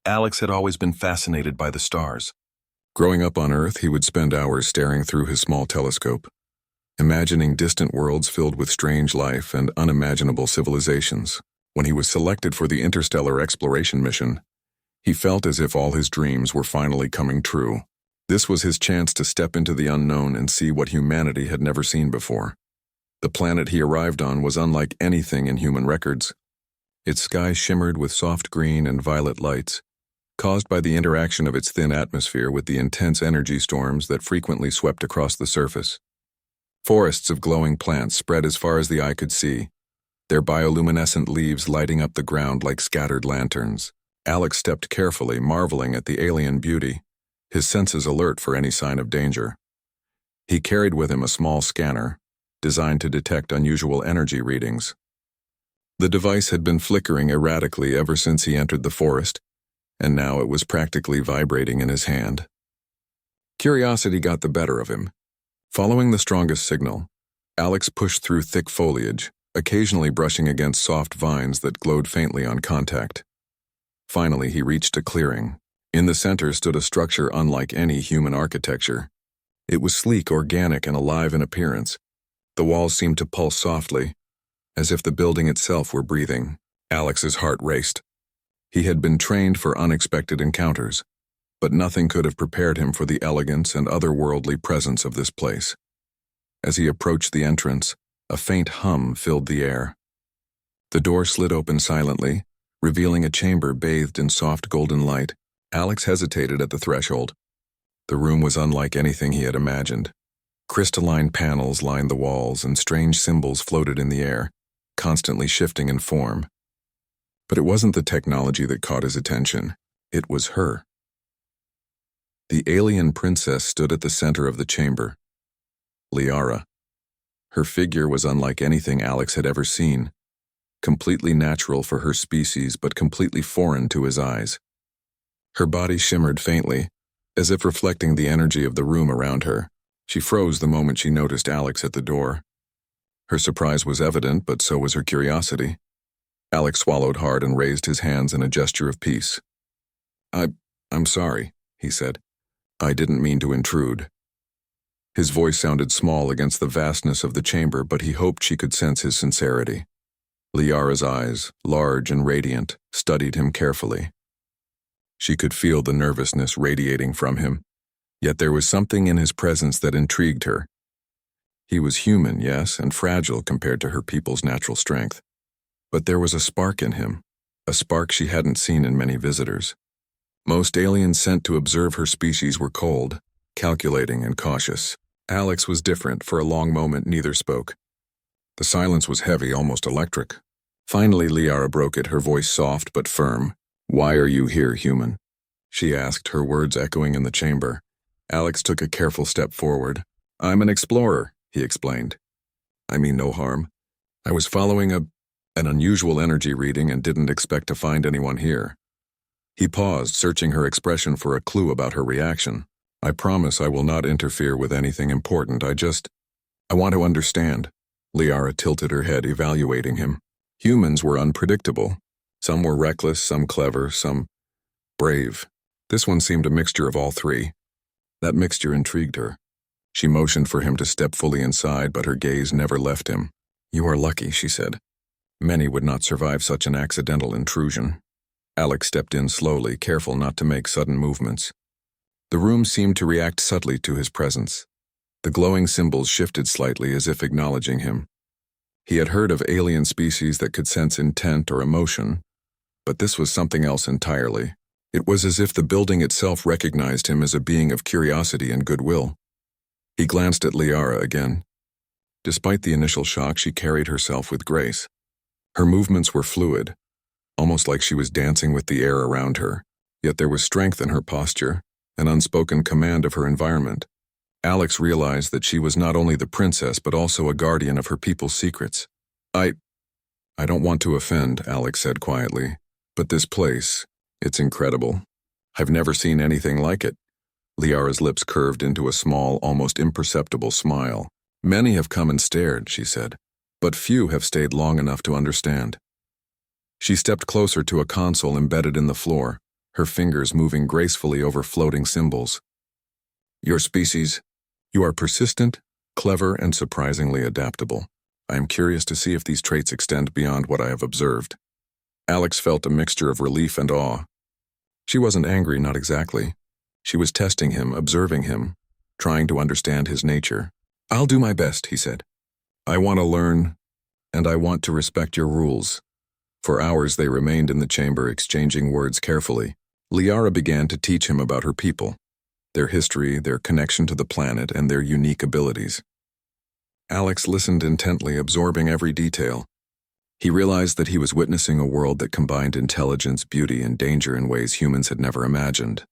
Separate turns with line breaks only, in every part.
Alex had always been fascinated by the stars.
Growing up on Earth, he would spend hours staring through his small telescope, imagining distant worlds filled with strange life and unimaginable civilizations. When he was selected for the interstellar exploration mission, he felt as if all his dreams were finally coming true. This was his chance to step into the unknown and see what humanity had never seen before. The planet he arrived on was unlike anything in human records. Its sky shimmered with soft green and violet lights, caused by the interaction of its thin atmosphere with the intense energy storms that frequently swept across the surface. Forests of glowing plants spread as far as the eye could see, their bioluminescent leaves lighting up the ground like scattered lanterns. Alex stepped carefully, marveling at the alien beauty, his senses alert for any sign of danger. He carried with him a small scanner, designed to detect unusual energy readings. The device had been flickering erratically ever since he entered the forest, and now it was practically vibrating in his hand. Curiosity got the better of him. Following the strongest signal, Alex pushed through thick foliage, occasionally brushing against soft vines that glowed faintly on contact. Finally, he reached a clearing. In the center stood a structure unlike any human architecture. It was sleek, organic, and alive in appearance. The walls seemed to pulse softly, as if the building itself were breathing. Alex's heart raced. He had been trained for unexpected encounters, but nothing could have prepared him for the elegance and otherworldly presence of this place. As he approached the entrance, a faint hum filled the air. The door slid open silently, revealing a chamber bathed in soft golden light. Alex hesitated at the threshold. The room was unlike anything he had imagined. Crystalline panels lined the walls, and strange symbols floated in the air, constantly shifting in form. But it wasn't the technology that caught his attention. It was her. The alien princess stood at the center of the chamber. Liara. Her figure was unlike anything Alex had ever seen, completely natural for her species but completely foreign to his eyes. Her body shimmered faintly, as if reflecting the energy of the room around her. She froze the moment she noticed Alex at the door. Her surprise was evident, but so was her curiosity. Alex swallowed hard and raised his hands in a gesture of peace. I'm sorry, he said. I didn't mean to intrude. His voice sounded small against the vastness of the chamber, but he hoped she could sense his sincerity. Liara's eyes, large and radiant, studied him carefully. She could feel the nervousness radiating from him, yet there was something in his presence that intrigued her. He was human, yes, and fragile compared to her people's natural strength. But there was a spark in him, a spark she hadn't seen in many visitors. Most aliens sent to observe her species were cold, calculating, and cautious. Alex was different. For a long moment, neither spoke. The silence was heavy, almost electric. Finally, Liara broke it, her voice soft but firm. "Why are you here, human?" she asked, her words echoing in the chamber. Alex took a careful step forward. "I'm an explorer," he explained. "I mean no harm. I was following an unusual energy reading and didn't expect to find anyone here." He paused, searching her expression for a clue about her reaction. "I promise I will not interfere with anything important. I want to understand." Liara tilted her head, evaluating him. Humans were unpredictable. Some were reckless, some clever, some brave. This one seemed a mixture of all three. That mixture intrigued her. She motioned for him to step fully inside, but her gaze never left him. "You are lucky," she said. "Many would not survive such an accidental intrusion." Alex stepped in slowly, careful not to make sudden movements. The room seemed to react subtly to his presence. The glowing symbols shifted slightly as if acknowledging him. He had heard of alien species that could sense intent or emotion, but this was something else entirely. It was as if the building itself recognized him as a being of curiosity and goodwill. He glanced at Liara again. Despite the initial shock, she carried herself with grace. Her movements were fluid, almost like she was dancing with the air around her, yet there was strength in her posture, an unspoken command of her environment. Alex realized that she was not only the princess but also a guardian of her people's secrets. I don't want to offend," Alex said quietly, "but this place, it's incredible. I've never seen anything like it." Liara's lips curved into a small, almost imperceptible smile. "Many have come and stared," she said, "but few have stayed long enough to understand." She stepped closer to a console embedded in the floor, her fingers moving gracefully over floating symbols. Your species, you are persistent, clever, and surprisingly adaptable. I am curious to see if these traits extend beyond what I have observed. Alex felt a mixture of relief and awe. She wasn't angry, not exactly. She was testing him, observing him, trying to understand his nature. I'll do my best, he said. I want to learn, and I want to respect your rules. For hours they remained in the chamber, exchanging words carefully. Liara began to teach him about her people, their history, their connection to the planet, and their unique abilities. Alex listened intently, absorbing every detail. He realized that he was witnessing a world that combined intelligence, beauty, and danger in ways humans had never imagined.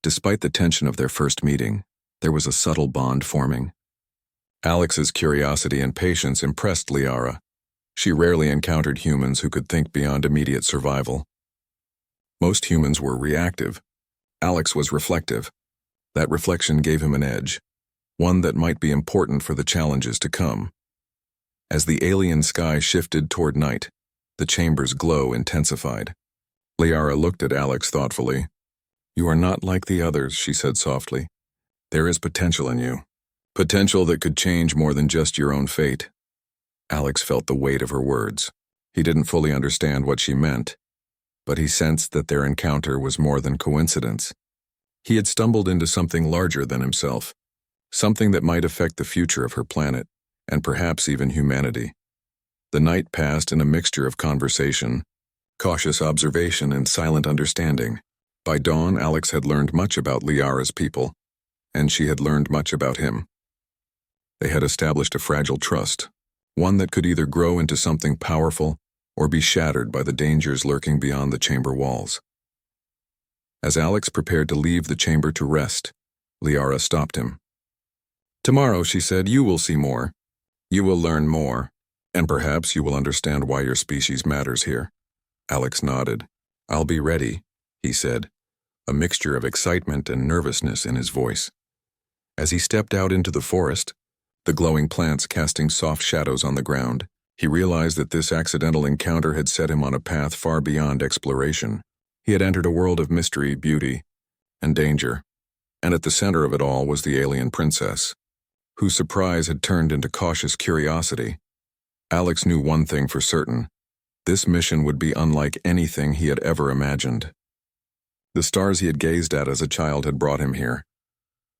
Despite the tension of their first meeting, there was a subtle bond forming. Alex's curiosity and patience impressed Liara. She rarely encountered humans who could think beyond immediate survival. Most humans were reactive. Alex was reflective. That reflection gave him an edge, one that might be important for the challenges to come. As the alien sky shifted toward night, the chamber's glow intensified. Liara looked at Alex thoughtfully. You are not like the others, she said softly. There is potential in you. Potential that could change more than just your own fate. Alex felt the weight of her words. He didn't fully understand what she meant, but he sensed that their encounter was more than coincidence. He had stumbled into something larger than himself, something that might affect the future of her planet, and perhaps even humanity. The night passed in a mixture of conversation, cautious observation, and silent understanding. By dawn, Alex had learned much about Liara's people, and she had learned much about him. They had established a fragile trust, one that could either grow into something powerful or be shattered by the dangers lurking beyond the chamber walls. As Alex prepared to leave the chamber to rest, Liara stopped him. Tomorrow, she said, you will see more. You will learn more, and perhaps you will understand why your species matters here. Alex nodded. I'll be ready, he said, a mixture of excitement and nervousness in his voice. As he stepped out into the forest, the glowing plants casting soft shadows on the ground, he realized that this accidental encounter had set him on a path far beyond exploration. He had entered a world of mystery, beauty, and danger, and at the center of it all was the alien princess, whose surprise had turned into cautious curiosity. Alex knew one thing for certain. This mission would be unlike anything he had ever imagined. The stars he had gazed at as a child had brought him here,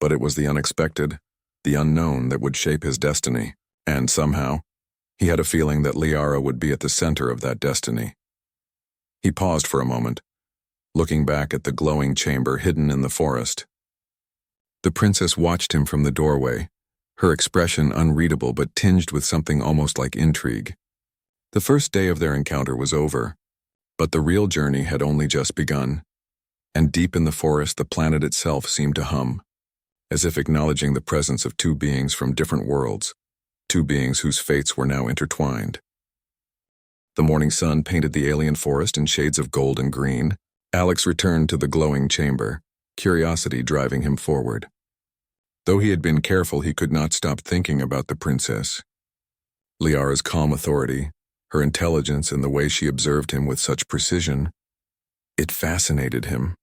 but it was the unexpected, the unknown that would shape his destiny, and somehow, he had a feeling that Liara would be at the center of that destiny. He paused for a moment, looking back at the glowing chamber hidden in the forest. The princess watched him from the doorway, her expression unreadable but tinged with something almost like intrigue. The first day of their encounter was over, but the real journey had only just begun, and deep in the forest the planet itself seemed to hum, as if acknowledging the presence of two beings from different worlds, two beings whose fates were now intertwined. The morning sun painted the alien forest in shades of gold and green. Alex returned to the glowing chamber, curiosity driving him forward. Though he had been careful, he could not stop thinking about the princess. Liara's calm authority, her intelligence, and the way she observed him with such precision, it fascinated him.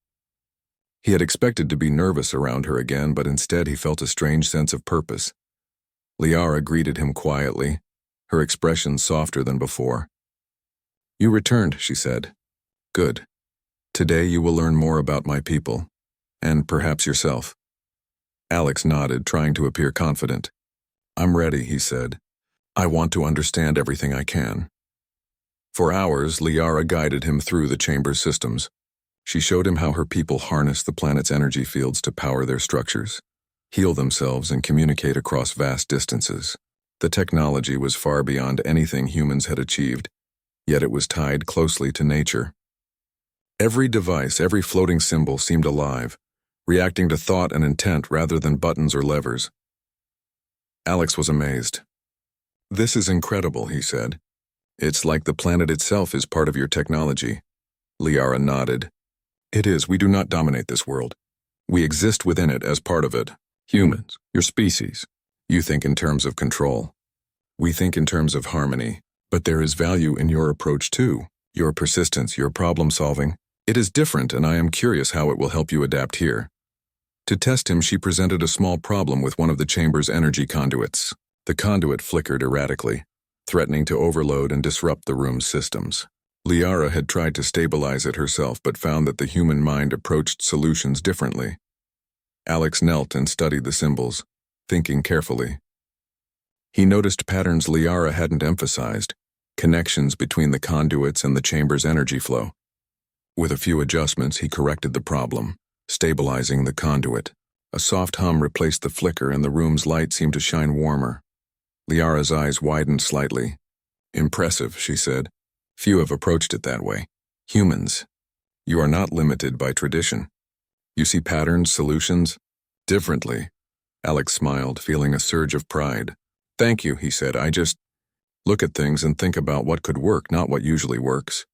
He had expected to be nervous around her again, but instead he felt a strange sense of purpose. Liara greeted him quietly, her expression softer than before. You returned, she said. Good. Today you will learn more about my people, and perhaps yourself. Alex nodded, trying to appear confident. I'm ready, he said. I want to understand everything I can. For hours, Liara guided him through the chamber's systems. She showed him how her people harness the planet's energy fields to power their structures, heal themselves, and communicate across vast distances. The technology was far beyond anything humans had achieved, yet it was tied closely to nature. Every device, every floating symbol seemed alive, reacting to thought and intent rather than buttons or levers. Alex was amazed. This is incredible, he said. It's like the planet itself is part of your technology. Liara nodded. It is. We do not dominate this world. We exist within it as part of it. Humans, your species. You think in terms of control. We think in terms of harmony. But there is value in your approach too. Your persistence, your problem solving. It is different, and I am curious how it will help you adapt here. To test him, she presented a small problem with one of the chamber's energy conduits. The conduit flickered erratically, threatening to overload and disrupt the room's systems. Liara had tried to stabilize it herself but found that the human mind approached solutions differently. Alex knelt and studied the symbols, thinking carefully. He noticed patterns Liara hadn't emphasized, connections between the conduits and the chamber's energy flow. With a few adjustments, he corrected the problem, stabilizing the conduit. A soft hum replaced the flicker and the room's light seemed to shine warmer. Liara's eyes widened slightly. "Impressive," she said. "Few have approached it that way. Humans. You are not limited by tradition. You see patterns, solutions, differently." Alex smiled, feeling a surge of pride. "Thank you," he said. "I just look at things and think about what could work, not what usually works."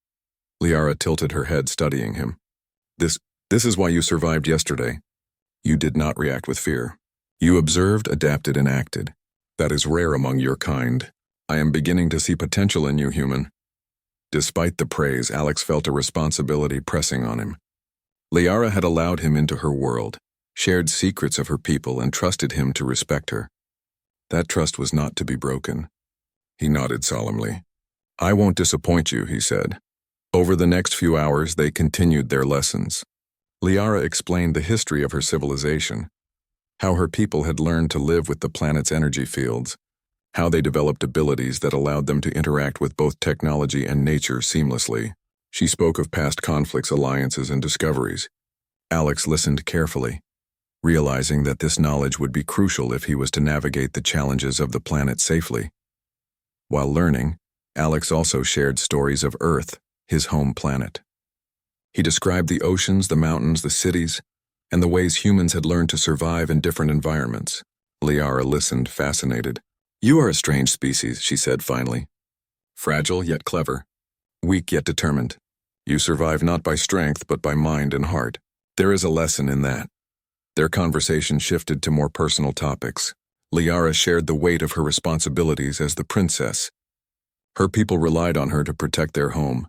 Liara tilted her head, studying him. This is why you survived yesterday. You did not react with fear. You observed, adapted, and acted. That is rare among your kind. I am beginning to see potential in you, human." Despite the praise, Alex felt a responsibility pressing on him. Liara had allowed him into her world, shared secrets of her people, and trusted him to respect her. That trust was not to be broken. He nodded solemnly. "I won't disappoint you," he said. Over the next few hours, they continued their lessons. Liara explained the history of her civilization, how her people had learned to live with the planet's energy fields, how they developed abilities that allowed them to interact with both technology and nature seamlessly. She spoke of past conflicts, alliances, and discoveries. Alex listened carefully, realizing that this knowledge would be crucial if he was to navigate the challenges of the planet safely. While learning, Alex also shared stories of Earth, his home planet. He described the oceans, the mountains, the cities, and the ways humans had learned to survive in different environments. Liara listened, fascinated. "You are a strange species," she said finally. "Fragile yet clever, weak yet determined. You survive not by strength but by mind and heart. There is a lesson in that." Their conversation shifted to more personal topics. Liara shared the weight of her responsibilities as the princess. Her people relied on her to protect their home,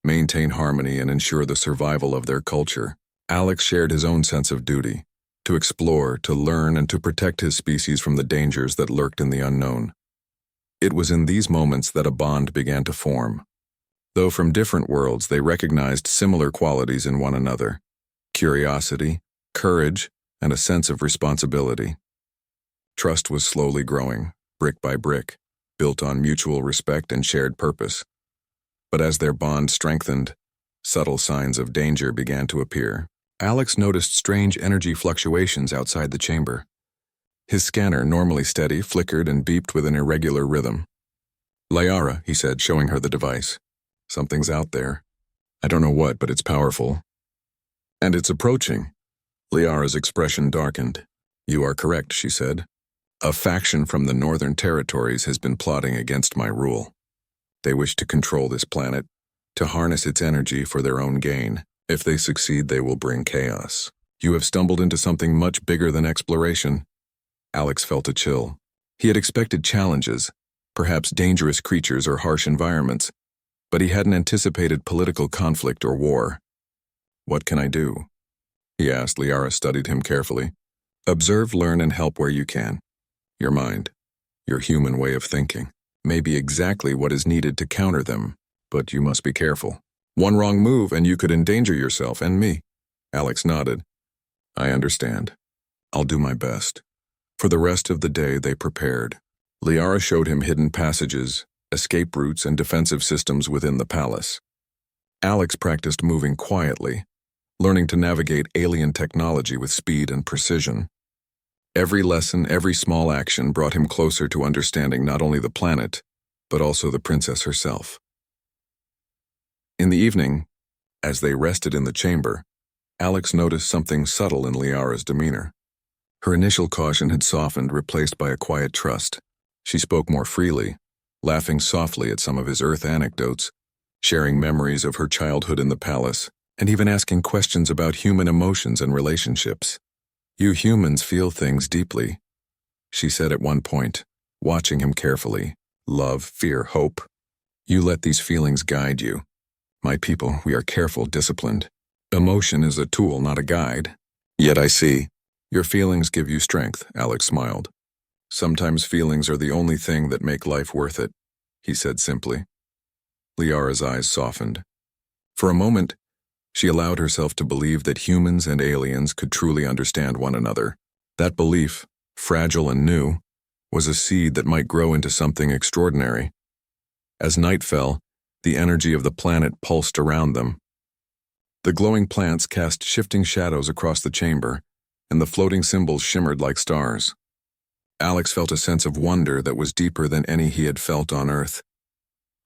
maintain harmony, and ensure the survival of their culture. Alex shared his own sense of duty, to explore, to learn, and to protect his species from the dangers that lurked in the unknown. It was in these moments that a bond began to form. Though from different worlds, they recognized similar qualities in one another: curiosity, courage, and a sense of responsibility. Trust was slowly growing, brick by brick, built on mutual respect and shared purpose. But as their bond strengthened, subtle signs of danger began to appear. Alex noticed strange energy fluctuations outside the chamber. His scanner, normally steady, flickered and beeped with an irregular rhythm. "Liara," he said, showing her the device. "Something's out there. I don't know what, but it's powerful. And it's approaching." Liara's expression darkened. "You are correct," she said. "A faction from the Northern Territories has been plotting against my rule. They wish to control this planet, to harness its energy for their own gain. If they succeed, they will bring chaos. You have stumbled into something much bigger than exploration." Alex felt a chill. He had expected challenges, perhaps dangerous creatures or harsh environments, but he hadn't anticipated political conflict or war. "What can I do?" he asked. Liara studied him carefully. "Observe, learn, and help where you can. Your mind, your human way of thinking, may be exactly what is needed to counter them, but you must be careful. One wrong move and you could endanger yourself and me." Alex nodded. "I understand. I'll do my best." For the rest of the day, they prepared. Liara showed him hidden passages, escape routes, and defensive systems within the palace. Alex practiced moving quietly, learning to navigate alien technology with speed and precision. Every lesson, every small action brought him closer to understanding not only the planet, but also the princess herself. In the evening, as they rested in the chamber, Alex noticed something subtle in Liara's demeanor. Her initial caution had softened, replaced by a quiet trust. She spoke more freely, laughing softly at some of his Earth anecdotes, sharing memories of her childhood in the palace, and even asking questions about human emotions and relationships. "You humans feel things deeply," she said at one point, watching him carefully. "Love, fear, hope. You let these feelings guide you. My people, we are careful, disciplined. Emotion is a tool, not a guide. Yet I see. Your feelings give you strength, Alex smiled. Sometimes feelings are the only thing that make life worth it, he said simply. Liara's eyes softened. For a moment, she allowed herself to believe that humans and aliens could truly understand one another. That belief, fragile and new, was a seed that might grow into something extraordinary. As night fell, the energy of the planet pulsed around them. The glowing plants cast shifting shadows across the chamber, and the floating symbols shimmered like stars. Alex felt a sense of wonder that was deeper than any he had felt on Earth.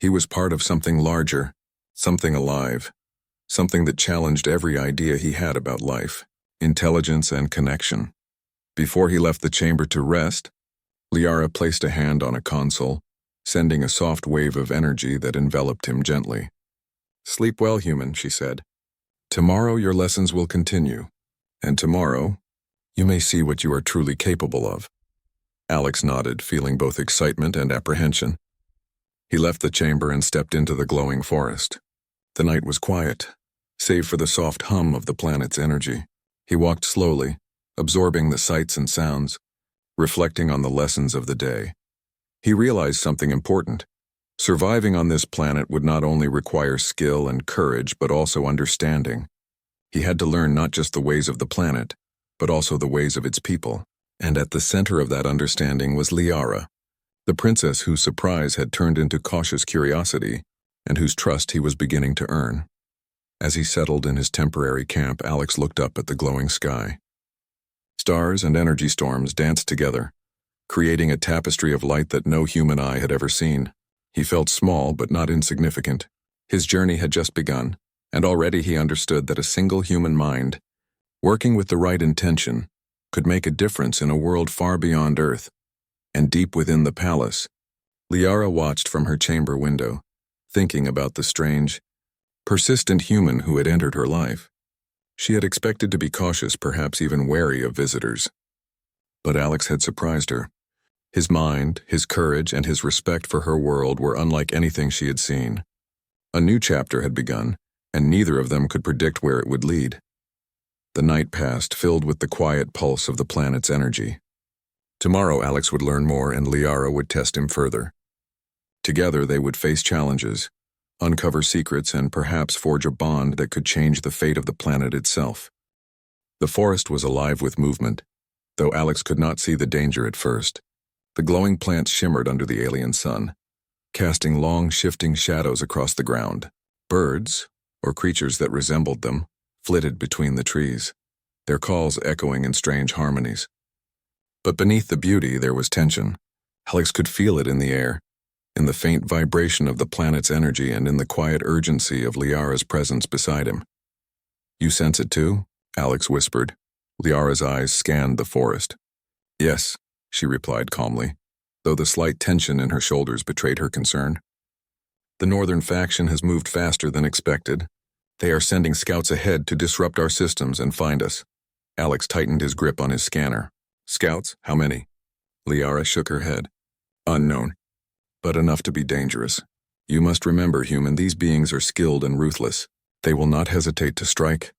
He was part of something larger, something alive, something that challenged every idea he had about life, intelligence, and connection. Before he left the chamber to rest, Liara placed a hand on a console, sending a soft wave of energy that enveloped him gently. "Sleep well, human," she said. "Tomorrow your lessons will continue, and tomorrow you may see what you are truly capable of." Alex nodded, feeling both excitement and apprehension. He left the chamber and stepped into the glowing forest. The night was quiet, save for the soft hum of the planet's energy. He walked slowly, absorbing the sights and sounds, reflecting on the lessons of the day. He realized something important. Surviving on this planet would not only require skill and courage, but also understanding. He had to learn not just the ways of the planet, but also the ways of its people. And at the center of that understanding was Liara, the princess whose surprise had turned into cautious curiosity, and whose trust he was beginning to earn. As he settled in his temporary camp, Alex looked up at the glowing sky. Stars and energy storms danced together, creating a tapestry of light that no human eye had ever seen. He felt small but not insignificant. His journey had just begun, and already he understood that a single human mind, working with the right intention, could make a difference in a world far beyond Earth. And deep within the palace, Liara watched from her chamber window, thinking about the strange, persistent human who had entered her life. She had expected to be cautious, perhaps even wary of visitors. But Alex had surprised her. His mind, his courage, and his respect for her world were unlike anything she had seen. A new chapter had begun, and neither of them could predict where it would lead. The night passed, filled with the quiet pulse of the planet's energy. Tomorrow Alex would learn more, and Liara would test him further. Together they would face challenges, uncover secrets, and perhaps forge a bond that could change the fate of the planet itself. The forest was alive with movement, though Alex could not see the danger at first. The glowing plants shimmered under the alien sun, casting long, shifting shadows across the ground. Birds, or creatures that resembled them, flitted between the trees, their calls echoing in strange harmonies. But beneath the beauty there was tension. Alex could feel it in the air, in the faint vibration of the planet's energy and in the quiet urgency of Liara's presence beside him. "You sense it too?" Alex whispered. Liara's eyes scanned the forest. "Yes," she replied calmly, though the slight tension in her shoulders betrayed her concern. "The northern faction has moved faster than expected. They are sending scouts ahead to disrupt our systems and find us." Alex tightened his grip on his scanner. "Scouts? How many?" Liara shook her head. "Unknown, but enough to be dangerous. You must remember, human, these beings are skilled and ruthless. They will not hesitate to strike."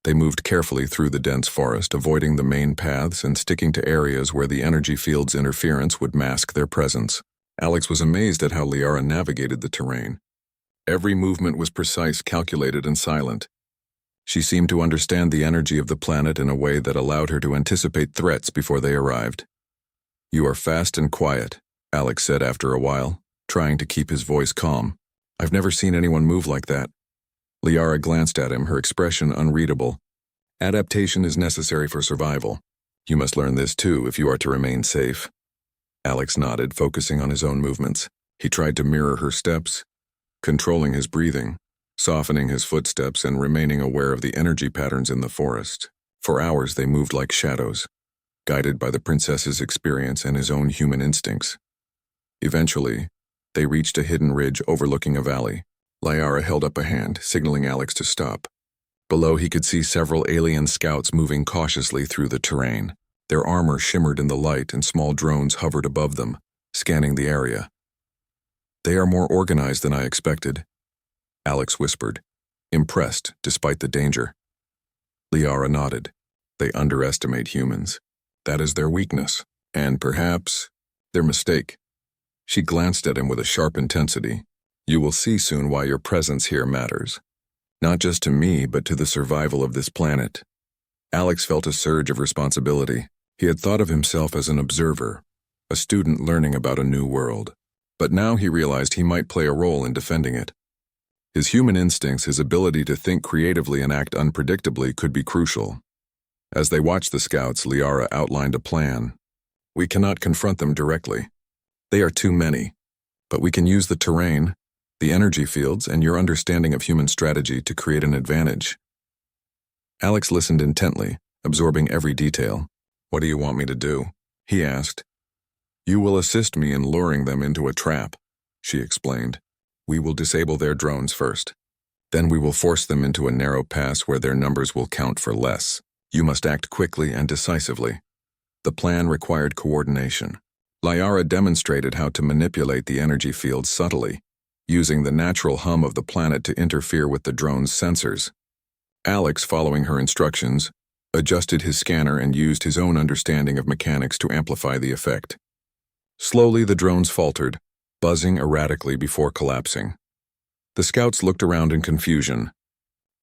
They moved carefully through the dense forest, avoiding the main paths and sticking to areas where the energy field's interference would mask their presence. Alex was amazed at how Liara navigated the terrain. Every movement was precise, calculated, and silent. She seemed to understand the energy of the planet in a way that allowed her to anticipate threats before they arrived. "You are fast and quiet," Alex said after a while, trying to keep his voice calm. "I've never seen anyone move like that." Liara glanced at him, her expression unreadable. "Adaptation is necessary for survival. You must learn this too if you are to remain safe." Alex nodded, focusing on his own movements. He tried to mirror her steps, controlling his breathing, softening his footsteps, and remaining aware of the energy patterns in the forest. For hours they moved like shadows, guided by the princess's experience and his own human instincts. Eventually, they reached a hidden ridge overlooking a valley. Liara held up a hand, signaling Alex to stop. Below he could see several alien scouts moving cautiously through the terrain. Their armor shimmered in the light and small drones hovered above them, scanning the area. "They are more organized than I expected," Alex whispered. impressed despite the danger. Liara nodded. They underestimate humans. That is their weakness, and perhaps their mistake. She glanced at him with a sharp intensity. You will see soon why your presence here matters. Not just to me, but to the survival of this planet. Alex felt a surge of responsibility. He had thought of himself as an observer, a student learning about a new world. But now he realized he might play a role in defending it. His human instincts, his ability to think creatively and act unpredictably could be crucial. As they watched the scouts, Liara outlined a plan. We cannot confront them directly. They are too many. But we can use the terrain, the energy fields, and your understanding of human strategy to create an advantage. Alex listened intently, absorbing every detail. What do you want me to do? He asked. You will assist me in luring them into a trap, she explained. We will disable their drones first. Then we will force them into a narrow pass where their numbers will count for less. You must act quickly and decisively. The plan required coordination. Liara demonstrated how to manipulate the energy field subtly, using the natural hum of the planet to interfere with the drone's sensors. Alex, following her instructions, adjusted his scanner and used his own understanding of mechanics to amplify the effect. Slowly, the drones faltered, buzzing erratically before collapsing. The scouts looked around in confusion.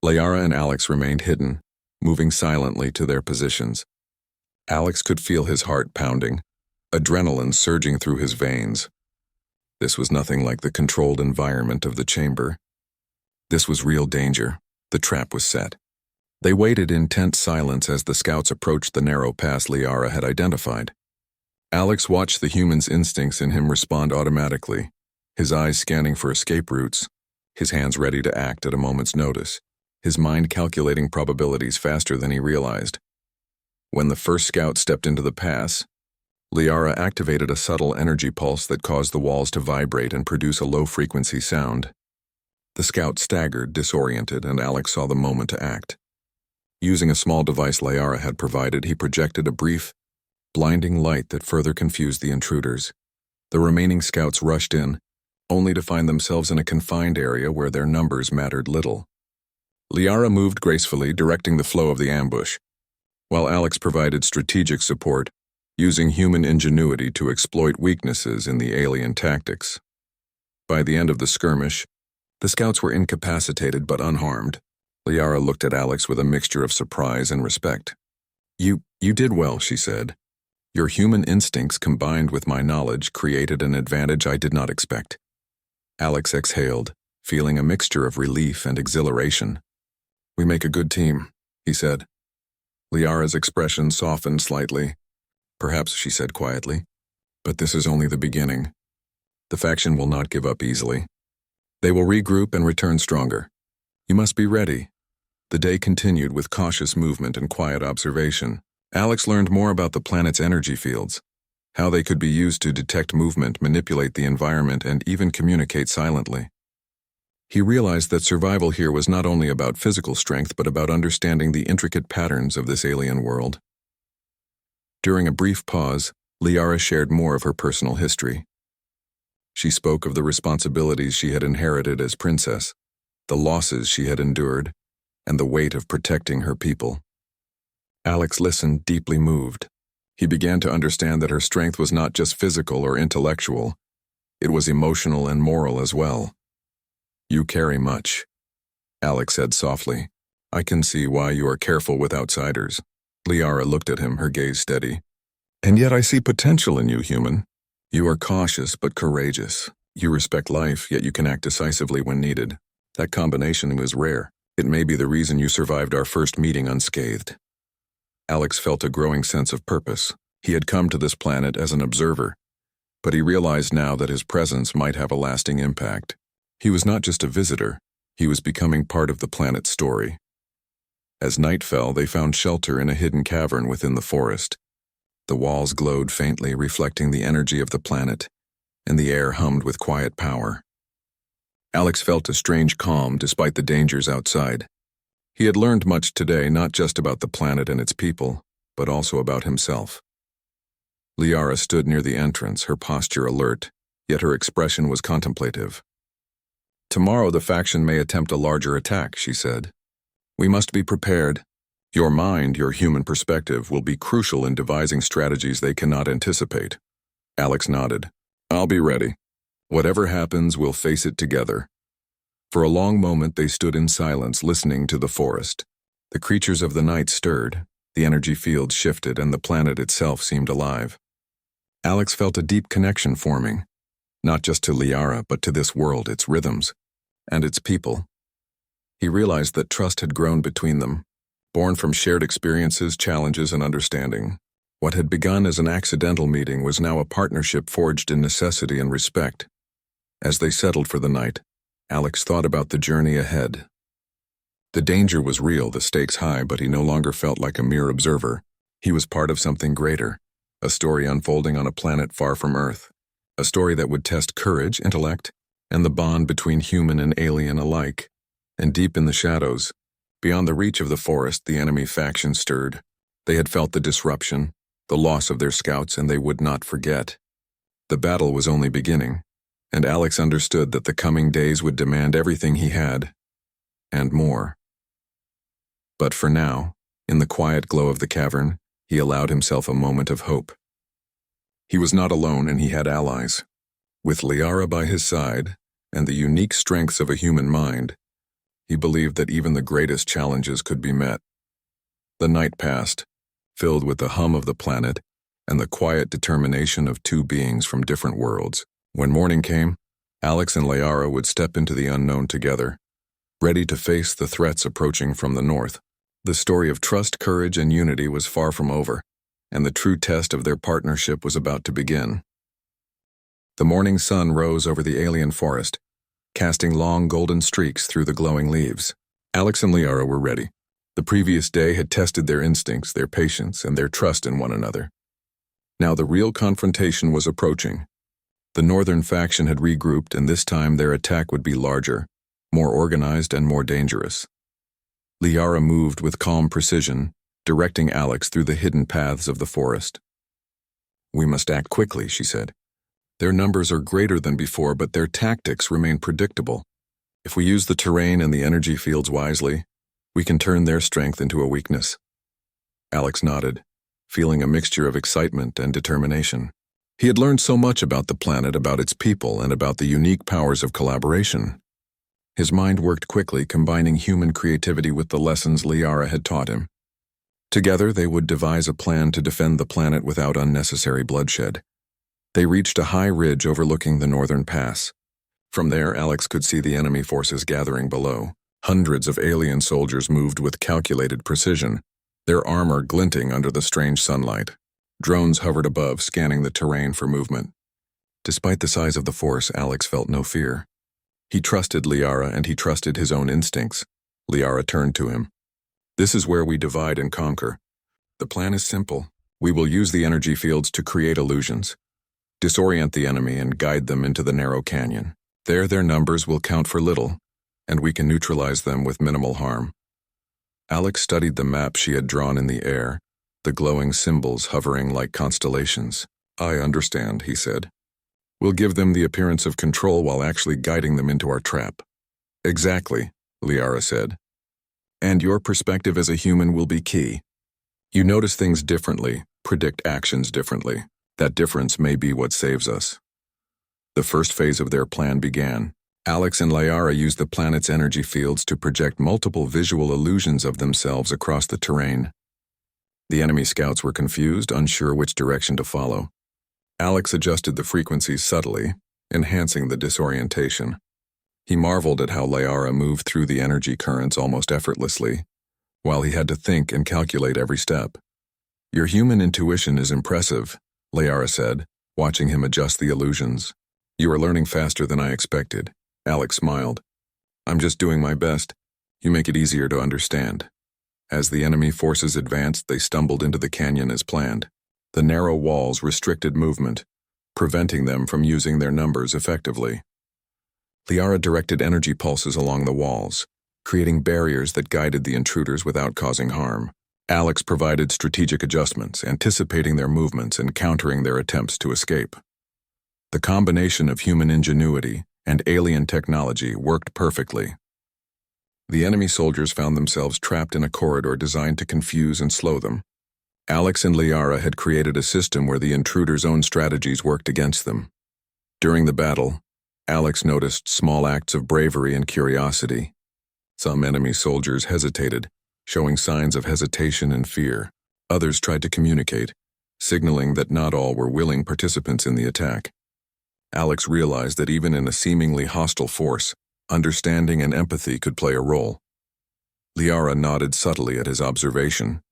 Liara and Alex remained hidden, moving silently to their positions. Alex could feel his heart pounding, adrenaline surging through his veins. This was nothing like the controlled environment of the chamber. This was real danger. The trap was set. They waited in tense silence as the scouts approached the narrow pass Liara had identified. Alex watched the human's instincts in him respond automatically, his eyes scanning for escape routes, his hands ready to act at a moment's notice, his mind calculating probabilities faster than he realized. When the first scout stepped into the pass, Liara activated a subtle energy pulse that caused the walls to vibrate and produce a low-frequency sound. The scout staggered, disoriented, and Alex saw the moment to act. Using a small device Liara had provided, he projected a brief, blinding light that further confused the intruders. The remaining scouts rushed in, only to find themselves in a confined area where their numbers mattered little. Liara moved gracefully, directing the flow of the ambush, while Alex provided strategic support, using human ingenuity to exploit weaknesses in the alien tactics. By the end of the skirmish, the scouts were incapacitated but unharmed. Liara looked at Alex with a mixture of surprise and respect. You did well, she said. Your human instincts combined with my knowledge created an advantage I did not expect. Alex exhaled, feeling a mixture of relief and exhilaration. We make a good team, he said. Liara's expression softened slightly. Perhaps, she said quietly, but this is only the beginning. The faction will not give up easily. They will regroup and return stronger. You must be ready. The day continued with cautious movement and quiet observation. Alex learned more about the planet's energy fields, how they could be used to detect movement, manipulate the environment, and even communicate silently. He realized that survival here was not only about physical strength but about understanding the intricate patterns of this alien world. During a brief pause, Liara shared more of her personal history. She spoke of the responsibilities she had inherited as princess, the losses she had endured, and the weight of protecting her people. Alex listened, deeply moved. He began to understand that her strength was not just physical or intellectual. It was emotional and moral as well. You carry much, Alex said softly. I can see why you are careful with outsiders. Liara looked at him, her gaze steady. And yet I see potential in you, human. You are cautious but courageous. You respect life, yet you can act decisively when needed. That combination was rare. It may be the reason you survived our first meeting unscathed. Alex felt a growing sense of purpose. He had come to this planet as an observer, but he realized now that his presence might have a lasting impact. He was not just a visitor, he was becoming part of the planet's story. As night fell, they found shelter in a hidden cavern within the forest. The walls glowed faintly, reflecting the energy of the planet, and the air hummed with quiet power. Alex felt a strange calm despite the dangers outside. He had learned much today, not just about the planet and its people, but also about himself. Liara stood near the entrance, her posture alert, yet her expression was contemplative. Tomorrow the faction may attempt a larger attack, she said. We must be prepared. Your mind, your human perspective, will be crucial in devising strategies they cannot anticipate. Alex nodded. I'll be ready. Whatever happens, we'll face it together. For a long moment they stood in silence, listening to the forest. The creatures of the night stirred, the energy field shifted, and the planet itself seemed alive. Alex felt a deep connection forming, not just to Liara, but to this world, its rhythms, and its people. He realized that trust had grown between them, born from shared experiences, challenges, and understanding. What had begun as an accidental meeting was now a partnership forged in necessity and respect. As they settled for the night, Alex thought about the journey ahead. The danger was real, the stakes high, but he no longer felt like a mere observer. He was part of something greater, a story unfolding on a planet far from Earth, a story that would test courage, intellect, and the bond between human and alien alike. And deep in the shadows, beyond the reach of the forest, the enemy faction stirred. They had felt the disruption, the loss of their scouts, and they would not forget. The battle was only beginning, and Alex understood that the coming days would demand everything he had, and more. But for now, in the quiet glow of the cavern, he allowed himself a moment of hope. He was not alone, and he had allies. With Liara by his side, and the unique strengths of a human mind, he believed that even the greatest challenges could be met. The night passed, filled with the hum of the planet and the quiet determination of two beings from different worlds. When morning came, Alex and Liara would step into the unknown together, ready to face the threats approaching from the north. The story of trust, courage, and unity was far from over, and the true test of their partnership was about to begin. The morning sun rose over the alien forest, casting long golden streaks through the glowing leaves. Alex and Liara were ready. The previous day had tested their instincts, their patience, and their trust in one another. Now the real confrontation was approaching. The northern faction had regrouped, and this time their attack would be larger, more organized, and more dangerous. Liara moved with calm precision, directing Alex through the hidden paths of the forest. We must act quickly, she said. Their numbers are greater than before, but their tactics remain predictable. If we use the terrain and the energy fields wisely, we can turn their strength into a weakness. Alex nodded, feeling a mixture of excitement and determination. He had learned so much about the planet, about its people, and about the unique powers of collaboration. His mind worked quickly, combining human creativity with the lessons Liara had taught him. Together, they would devise a plan to defend the planet without unnecessary bloodshed. They reached a high ridge overlooking the northern pass. From there, Alex could see the enemy forces gathering below. Hundreds of alien soldiers moved with calculated precision, their armor glinting under the strange sunlight. Drones hovered above, scanning the terrain for movement. Despite the size of the force, Alex felt no fear. He trusted Liara, and he trusted his own instincts. Liara turned to him. This is where we divide and conquer. The plan is simple. We will use the energy fields to create illusions, disorient the enemy, and guide them into the narrow canyon. There, their numbers will count for little, and we can neutralize them with minimal harm. Alex studied the map she had drawn in the air, the glowing symbols hovering like constellations. I understand, he said. We'll give them the appearance of control while actually guiding them into our trap. Exactly, Liara said. And your perspective as a human will be key. You notice things differently, predict actions differently. That difference may be what saves us. The first phase of their plan began. Alex and Liara used the planet's energy fields to project multiple visual illusions of themselves across the terrain. The enemy scouts were confused, unsure which direction to follow. Alex adjusted the frequencies subtly, enhancing the disorientation. He marveled at how Liara moved through the energy currents almost effortlessly, while he had to think and calculate every step. Your human intuition is impressive, Liara said, watching him adjust the illusions. You are learning faster than I expected. Alex smiled. I'm just doing my best. You make it easier to understand. As the enemy forces advanced, they stumbled into the canyon as planned. The narrow walls restricted movement, preventing them from using their numbers effectively. Liara directed energy pulses along the walls, creating barriers that guided the intruders without causing harm. Alex provided strategic adjustments, anticipating their movements and countering their attempts to escape. The combination of human ingenuity and alien technology worked perfectly. The enemy soldiers found themselves trapped in a corridor designed to confuse and slow them. Alex and Liara had created a system where the intruders' own strategies worked against them. During the battle, Alex noticed small acts of bravery and curiosity. Some enemy soldiers hesitated, showing signs of hesitation and fear. Others tried to communicate, signaling that not all were willing participants in the attack. Alex realized that even in a seemingly hostile force, understanding and empathy could play a role. Liara nodded subtly at his observation.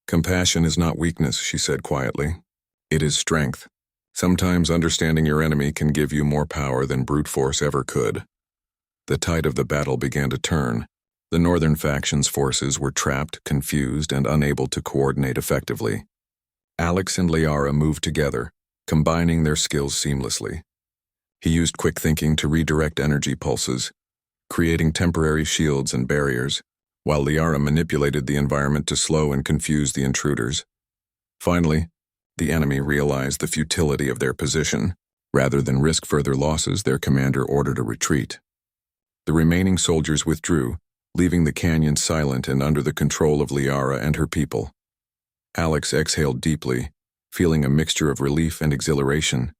"Compassion is not weakness," she said quietly. "It is strength. Sometimes understanding your enemy can give you more power than brute force ever could." The tide of the battle began to turn. The northern faction's forces were trapped, confused, and unable to coordinate effectively. Alex and Liara moved together, combining their skills seamlessly. He used quick thinking to redirect energy pulses, creating temporary shields and barriers, while Liara manipulated the environment to slow and confuse the intruders. Finally, the enemy realized the futility of their position. Rather than risk further losses, their commander ordered a retreat. The remaining soldiers withdrew, leaving the canyon silent and under the control of Liara and her people. Alex exhaled deeply, feeling a mixture of relief and exhilaration.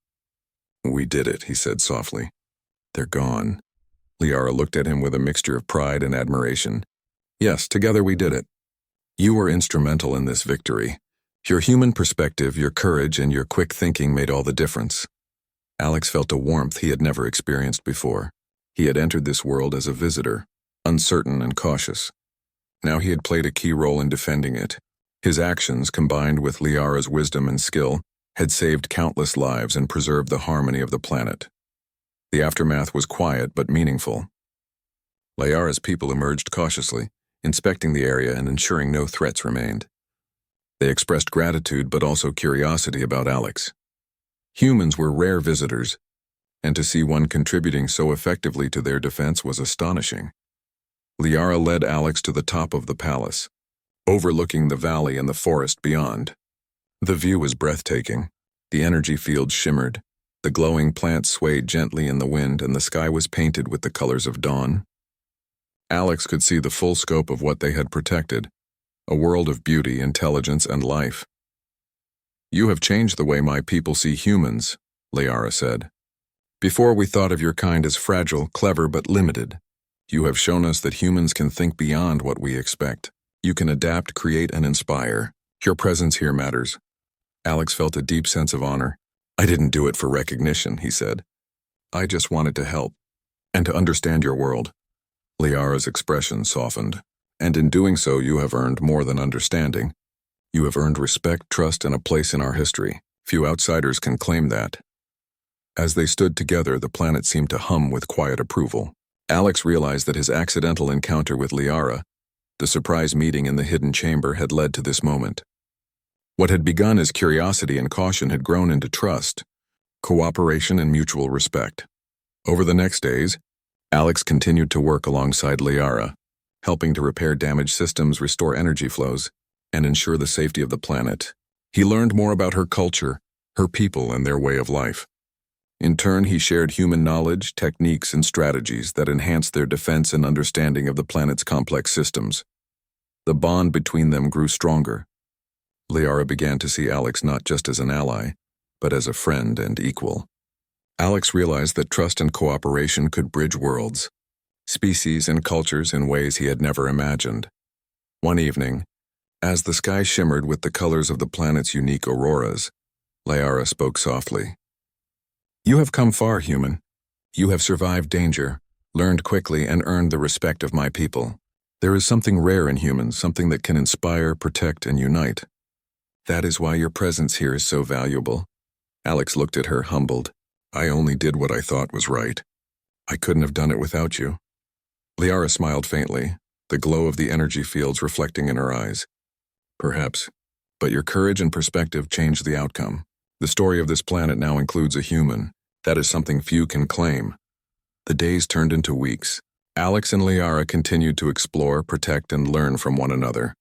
"We did it," he said softly. "They're gone." Liara looked at him with a mixture of pride and admiration. "Yes, together we did it. You were instrumental in this victory. Your human perspective, your courage, and your quick thinking made all the difference." Alex felt a warmth he had never experienced before. He had entered this world as a visitor, uncertain and cautious. Now he had played a key role in defending it. His actions, combined with Liara's wisdom and skill, had saved countless lives and preserved the harmony of the planet. The aftermath was quiet but meaningful. Liara's people emerged cautiously, inspecting the area and ensuring no threats remained. They expressed gratitude but also curiosity about Alex. Humans were rare visitors, and to see one contributing so effectively to their defense was astonishing. Liara led Alex to the top of the palace, overlooking the valley and the forest beyond. The view was breathtaking. The energy field shimmered, the glowing plants swayed gently in the wind, and the sky was painted with the colors of dawn. Alex could see the full scope of what they had protected, a world of beauty, intelligence, and life. "You have changed the way my people see humans," Liara said. "Before we thought of your kind as fragile, clever, but limited. You have shown us that humans can think beyond what we expect. You can adapt, create, and inspire. Your presence here matters." Alex felt a deep sense of honor. "I didn't do it for recognition," he said. "I just wanted to help, and to understand your world." Liara's expression softened. "And in doing so, you have earned more than understanding. You have earned respect, trust, and a place in our history. Few outsiders can claim that." As they stood together, the planet seemed to hum with quiet approval. Alex realized that his accidental encounter with Liara, the surprise meeting in the hidden chamber, had led to this moment. What had begun as curiosity and caution had grown into trust, cooperation, and mutual respect. Over the next days, Alex continued to work alongside Liara, helping to repair damaged systems, restore energy flows, and ensure the safety of the planet. He learned more about her culture, her people, and their way of life. In turn, he shared human knowledge, techniques, and strategies that enhanced their defense and understanding of the planet's complex systems. The bond between them grew stronger. Liara began to see Alex not just as an ally, but as a friend and equal. Alex realized that trust and cooperation could bridge worlds, species, and cultures in ways he had never imagined. One evening, as the sky shimmered with the colors of the planet's unique auroras, Liara spoke softly. "You have come far, human. You have survived danger, learned quickly, and earned the respect of my people. There is something rare in humans, something that can inspire, protect, and unite. That is why your presence here is so valuable." Alex looked at her, humbled. "I only did what I thought was right. I couldn't have done it without you." Liara smiled faintly, the glow of the energy fields reflecting in her eyes. "Perhaps, but your courage and perspective changed the outcome. The story of this planet now includes a human. That is something few can claim." The days turned into weeks. Alex and Liara continued to explore, protect, and learn from one another.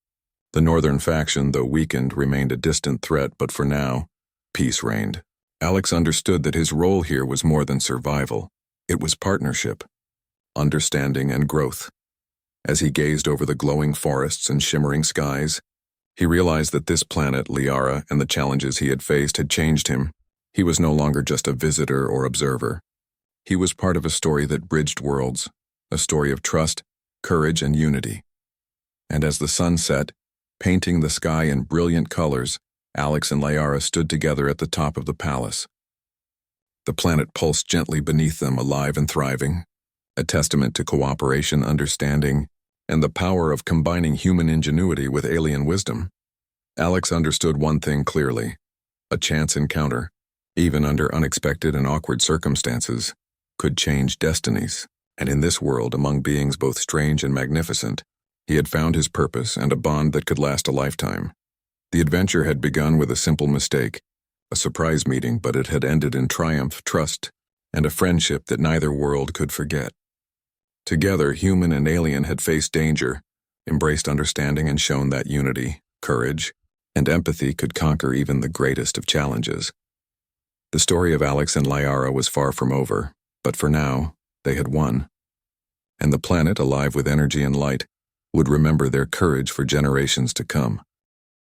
The northern faction, though weakened, remained a distant threat, but for now, peace reigned. Alex understood that his role here was more than survival. It was partnership, understanding, and growth. As he gazed over the glowing forests and shimmering skies, he realized that this planet, Liara, and the challenges he had faced had changed him. He was no longer just a visitor or observer. He was part of a story that bridged worlds, a story of trust, courage, and unity. And as the sun set, painting the sky in brilliant colors, Alex and Liara stood together at the top of the palace. The planet pulsed gently beneath them, alive and thriving, a testament to cooperation, understanding, and the power of combining human ingenuity with alien wisdom. Alex understood one thing clearly: a chance encounter, even under unexpected and awkward circumstances, could change destinies. And in this world, among beings both strange and magnificent, he had found his purpose and a bond that could last a lifetime. The adventure had begun with a simple mistake, a surprise meeting, but it had ended in triumph, trust, and a friendship that neither world could forget. Together, human and alien had faced danger, embraced understanding, and shown that unity, courage, and empathy could conquer even the greatest of challenges. The story of Alex and Liara was far from over, but for now, they had won. And the planet, alive with energy and light, would remember their courage for generations to come.